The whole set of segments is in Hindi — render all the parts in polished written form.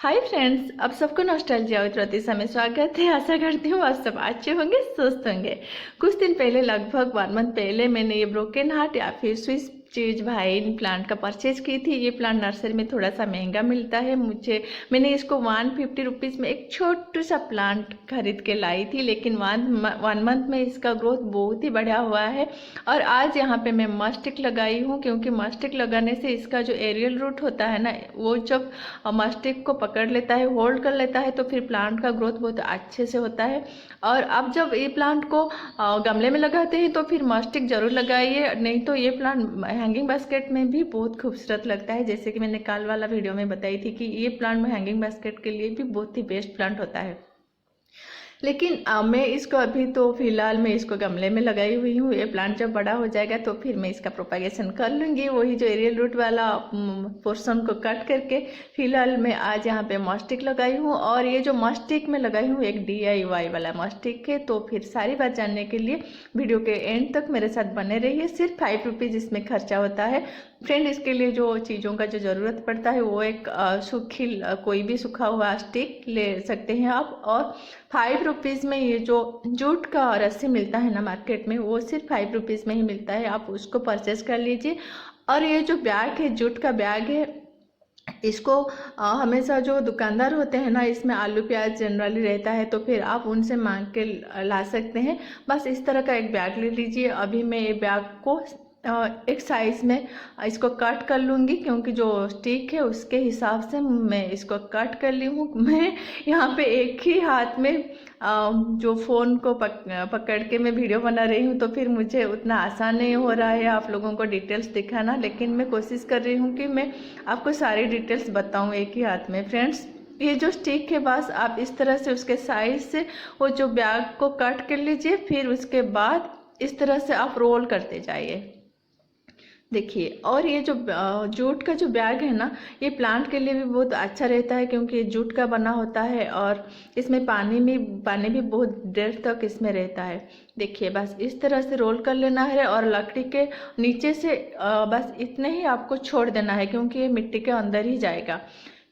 हाय फ्रेंड्स, आप सबको नॉस्टैल्जिया विद रतीशा में स्वागत है। आशा करती हूँ आप सब अच्छे होंगे, स्वस्थ होंगे। कुछ दिन पहले, लगभग 1 मंथ पहले, मैंने ये ब्रोकन हार्ट या फिर स्विस चीज वाइन प्लांट का परचेज की थी। ये प्लांट नर्सरी में थोड़ा सा महंगा मिलता है। मैंने इसको 150 रुपीज़ में एक छोटा सा प्लांट खरीद के लाई थी, लेकिन 1 मंथ में इसका ग्रोथ बहुत ही बढ़िया हुआ है। और आज यहाँ पे मैं मस्टिक लगाई हूँ, क्योंकि मस्टिक लगाने से इसका जो एरियल रूट होता है ना, वो जब मस्टिक को पकड़ लेता है, होल्ड कर लेता है, तो फिर प्लांट का ग्रोथ बहुत अच्छे से होता है। और अब जब ये प्लांट को गमले में लगाते हैं तो फिर मस्टिक जरूर लगाइए, नहीं तो ये प्लांट हैंगिंग बास्केट में भी बहुत खूबसूरत लगता है। जैसे कि मैंने कल वाला वीडियो में बताई थी कि ये प्लांट में हैंगिंग बास्केट के लिए भी बहुत ही बेस्ट प्लांट होता है। लेकिन मैं इसको अभी तो फिलहाल मैं इसको गमले में लगाई हुई हूँ। ये प्लांट जब बड़ा हो जाएगा तो फिर मैं इसका प्रोपागेशन कर लूँगी, वही जो एरियल रूट वाला पोर्शन को कट करके। फिलहाल मैं आज यहाँ पे मस्टिक लगाई हूँ, और ये जो मस्टिक में लगाई हूँ एक DIY वाला मस्टिक है। तो फिर सारी बात जानने के लिए वीडियो के एंड तक मेरे साथ बने रहिए। सिर्फ 5 रुपीज़ इसमें खर्चा होता है फ्रेंड। इसके लिए जो चीज़ों का जो ज़रूरत पड़ता है वो एक सूखी कोई भी सूखा हुआ स्टिक ले सकते हैं आप, और 5 रुपीज़ में ये जो जूट का रस्सी मिलता है ना मार्केट में, वो सिर्फ 5 रुपीज़ में ही मिलता है। आप उसको परचेज कर लीजिए। और ये जो बैग है, जूट का बैग है, इसको हमेशा जो दुकानदार होते हैं ना, इसमें आलू प्याज जनरली रहता है, तो फिर आप उनसे मांग के ला सकते हैं। बस इस तरह का एक बैग ले लीजिए। अभी मैं ये बैग को एक साइज़ में इसको कट कर लूँगी, क्योंकि जो स्टिक है उसके हिसाब से मैं इसको कट कर ली हूँ। मैं यहाँ पे एक ही हाथ में जो फ़ोन को पकड़ के मैं वीडियो बना रही हूँ, तो फिर मुझे उतना आसान नहीं हो रहा है आप लोगों को डिटेल्स दिखाना, लेकिन मैं कोशिश कर रही हूँ कि मैं आपको सारी डिटेल्स बताऊँ एक ही हाथ में। फ्रेंड्स, ये जो स्टिक है, बस आप इस तरह से उसके साइज से वो जो बैग को कट कर लीजिए, फिर उसके बाद इस तरह से आप रोल करते जाइए। देखिए, और ये जो जूट का जो बैग है ना, ये प्लांट के लिए भी बहुत अच्छा रहता है, क्योंकि ये जूट का बना होता है और इसमें पानी भी बहुत देर तक इसमें रहता है। देखिए, बस इस तरह से रोल कर लेना है, और लकड़ी के नीचे से बस इतने ही आपको छोड़ देना है, क्योंकि ये मिट्टी के अंदर ही जाएगा।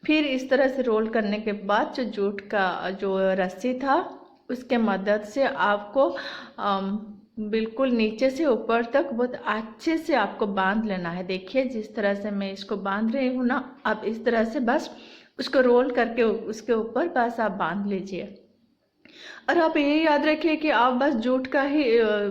फिर इस तरह से रोल करने के बाद जो जूट का जो रस्सी था, उसके मदद से आपको बिल्कुल नीचे से ऊपर तक बहुत अच्छे से आपको बांध लेना है। देखिए, जिस तरह से मैं इसको बांध रही हूँ ना, आप इस तरह से बस उसको रोल करके उसके ऊपर बस आप बांध लीजिए। और आप ये याद रखिए कि आप बस जूट का ही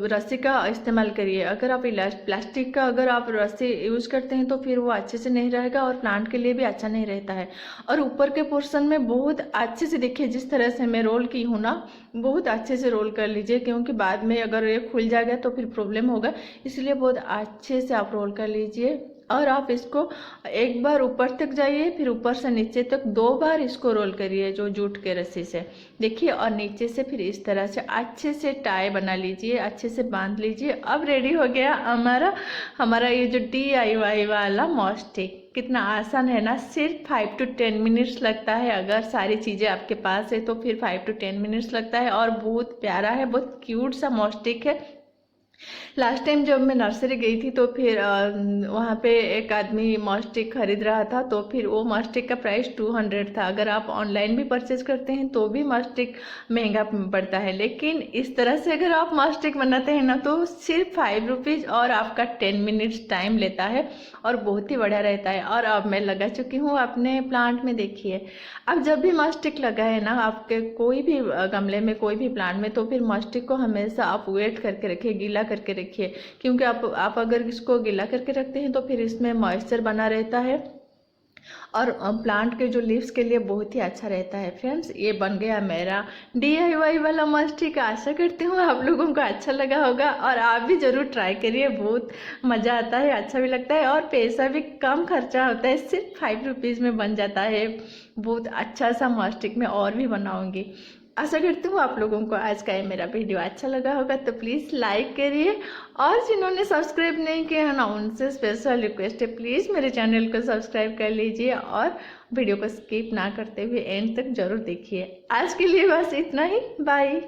रस्सी का इस्तेमाल करिए। अगर आप प्लास्टिक का अगर आप रस्सी यूज़ करते हैं तो फिर वो अच्छे से नहीं रहेगा, और प्लांट के लिए भी अच्छा नहीं रहता है। और ऊपर के पोर्शन में बहुत अच्छे से देखिए, जिस तरह से मैं रोल की हूँ ना, बहुत अच्छे से रोल कर लीजिए, क्योंकि बाद में अगर ये खुल जाएगा तो फिर प्रॉब्लम होगा। इसलिए बहुत अच्छे से आप रोल कर लीजिए। और आप इसको एक बार ऊपर तक जाइए, फिर ऊपर से नीचे तक 2 बार इसको रोल करिए जो जूट के रस्सी से। देखिए, और नीचे से फिर इस तरह से अच्छे से टाई बना लीजिए, अच्छे से बांध लीजिए। अब रेडी हो गया हमारा ये जो DIY वाला मस्टिक। कितना आसान है ना, सिर्फ 5 to 10 मिनट्स लगता है। अगर सारी चीज़ें आपके पास है तो फिर 5 to 10 मिनट्स लगता है, और बहुत प्यारा है, बहुत क्यूट सा मस्टिक है। लास्ट टाइम जब मैं नर्सरी गई थी तो फिर वहाँ पे एक आदमी मस्टिक खरीद रहा था, तो फिर वो मस्टिक का प्राइस 200 था। अगर आप ऑनलाइन भी परचेज करते हैं तो भी मस्टिक महंगा पड़ता है, लेकिन इस तरह से अगर आप मस्टिक बनाते हैं ना, तो सिर्फ 5 रुपीज़ और आपका 10 मिनट्स टाइम लेता है, और बहुत ही बढ़िया रहता है। और अब मैं लगा चुकी हूँ अपने प्लांट में। देखिए, अब जब भी मस्टिक लगा है ना आपके कोई भी गमले में, कोई भी प्लांट में, तो फिर मस्टिक को हमेशा आप वेट करके रखिए, गीला करके रखिए, क्योंकि आप अगर इसको गीला करके रखते हैं तो फिर इसमें मॉइस्चर बना रहता है, और प्लांट के जो लीव्स के लिए बहुत ही अच्छा रहता है। फ्रेंड्स, ये बन गया मेरा DIY वाला मस्टिक। आशा करती हूँ आप लोगों को अच्छा लगा होगा, और आप भी ज़रूर ट्राई करिए। बहुत मज़ा आता है, अच्छा भी लगता है, और पैसा भी कम खर्चा होता है। सिर्फ 5 रुपीज़ में बन जाता है बहुत अच्छा सा मस्टिक। मैं और भी बनाऊँगी। आशा करती हूँ आप लोगों को आज का ये मेरा वीडियो अच्छा लगा होगा, तो प्लीज़ लाइक करिए, और जिन्होंने सब्सक्राइब नहीं किया है ना, उनसे स्पेशल रिक्वेस्ट है, प्लीज़ मेरे चैनल को सब्सक्राइब कर लीजिए, और वीडियो को स्किप ना करते हुए एंड तक जरूर देखिए। आज के लिए बस इतना ही, बाय।